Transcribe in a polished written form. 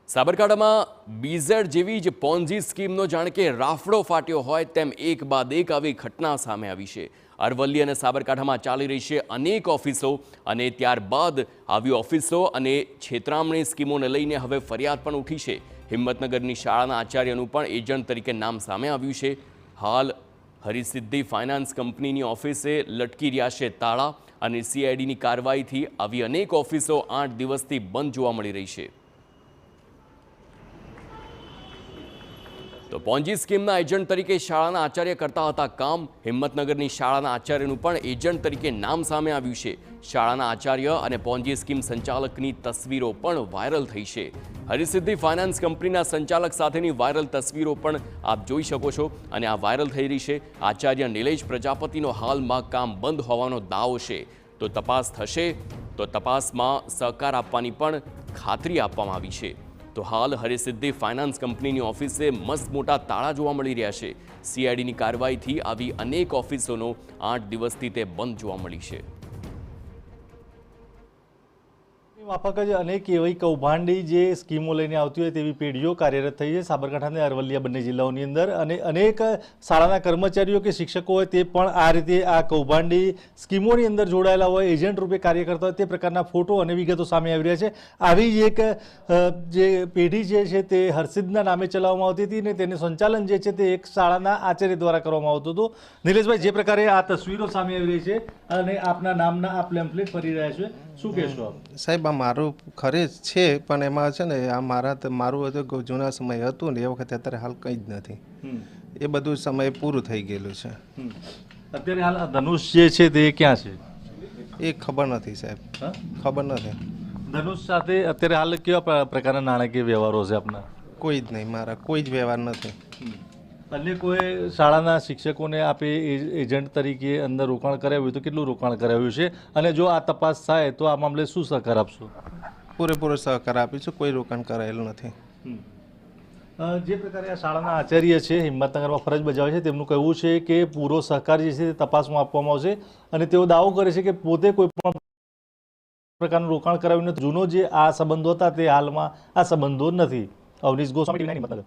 સાબરકાંઠામાં બીઝેડ જેવી જ પોન્ઝી સ્કીમનો જાણે કે રાફડો ફાટ્યો હોય તેમ એક બાદ એક આવી ઘટના સામે આવી છે। અરવલ્લી અને સાબરકાંઠામાં ચાલી રહી છે અનેક ઓફિસો અને ત્યારબાદ આવી ઓફિસો અને છેતરામણી સ્કીમોને લઈને હવે ફરિયાદ પણ ઉઠી છે। હિંમતનગરની શાળાના આચાર્યનું પણ એજન્ટ તરીકે નામ સામે આવ્યું છે। હાલ હરિસિદ્ધિ ફાઇનાન્સ કંપનીની ઓફિસે લટકી રહ્યા છે તાળા અને સીઆઈડીની કાર્યવાહીથી આવી અનેક ઓફિસો 8 દિવસથી બંધ જોવા મળી રહી છે। તો પોન્જી સ્કીમના એજન્ટ તરીકે શાળાના આચાર્ય કરતા હતા કામ। હિંમતનગરની શાળાના આચાર્યનું પણ એજન્ટ તરીકે નામ સામે આવ્યું છે। શાળાના આચાર્ય અને પોન્જી સ્કીમ સંચાલકની તસવીરો પણ વાયરલ થઈ છે। હરિસિદ્ધિ ફાઇનાન્સ કંપનીના સંચાલક સાથેની વાયરલ તસવીરો પણ આપ જોઈ શકો છો અને આ વાયરલ થઈ રહી છે। આચાર્ય નિલેશ પ્રજાપતિનો હાલમાં કામ બંધ હોવાનો દાવો છે। તો તપાસ થશે તો તપાસમાં સહકાર આપવાની પણ ખાતરી આપવામાં આવી છે। તો હાલ હરિસિદ્ધિ ફાઇનાન્સ કંપનીની ઓફિસે મસ્ત મોટા તાળા જોવા મળી રહ્યા છે। સીઆઈડીની કાર્યવાહીથી આવી અનેક ઓફિસોનો 8 દિવસથી તે બંધ જોવા મળી છે। માફક જ અનેક એવી કૌભાંડી જે સ્કીમો લઈને આવતી હોય તેવી પેઢીઓ કાર્યરત થઈ છે સાબરકાંઠા અને અરવલ્લી બંને જિલ્લાઓની અંદર અને અનેક શાળાના કર્મચારીઓ કે શિક્ષકો હોય તે પણ આ રીતે આ કૌભાંડી સ્કીમોની અંદર જોડાયેલા હોય એજન્ટ રૂપે કાર્ય કરતા હોય તે પ્રકારના ફોટો અને વિગતો સામે આવી રહ્યા છે। આવી જ એક જે પેઢી જે છે તે હર્ષિદના નામે ચલાવવામાં આવતી હતી અને તેનું સંચાલન જે છે તે એક શાળાના આચાર્ય દ્વારા કરવામાં આવતું હતું। નિલેશભાઈ, જે પ્રકારે આ તસવીરો સામે આવી રહી છે અને આપના નામના આ પેમ્ફલેટ ફરી રહ્યા છે, શું કહેશો આપ? સાહેબ, આ મારું ખરે જ છે પણ એમાં છે ને આ મારું જૂના સમય હતું ને એ વખતે અત્યારે હાલ કંઈ જ નથી। એ બધું સમય પૂરું થઈ ગયેલું છે। અત્યારે હાલ ધનુષ જે છે તે ક્યાં છે એ ખબર નથી સાહેબ, ખબર નથી। ધનુષ સાથે અત્યારે હાલ કેવા પ્રકારના નાણાકીય વ્યવહારો છે આપના? કોઈ જ નહીં, મારા કોઈ જ વ્યવહાર નથી। અન્ય કોઈ શાળાના શિક્ષકોને આપે એજન્ટ તરીકે અંદર રોકાણ કરાવ્યું તો કેટલું રોકાણ કરાવ્યું છે અને જો આ તપાસ થાય તો આ મામલે શું સહકાર આપશો? પૂરેપૂરો સહકાર આપીશું, કોઈ રોકાણ કરાયેલું નથી। જે પ્રકારે આ શાળાના આચાર્ય છે હિંમતનગરમાં ફરજ બજાવે છે તેમનું કહેવું છે કે પૂરો સહકાર જે છે તે તપાસમાં આપવામાં આવશે અને તેઓ દાવો કરે છે કે પોતે કોઈ પણ પ્રકારનું રોકાણ કરાવ્યું નથી। જૂનો જે આ સંબંધો હતા તે હાલમાં આ સંબંધો નથી। અવનીશ ગોસ્વામી, હિંમતનગર।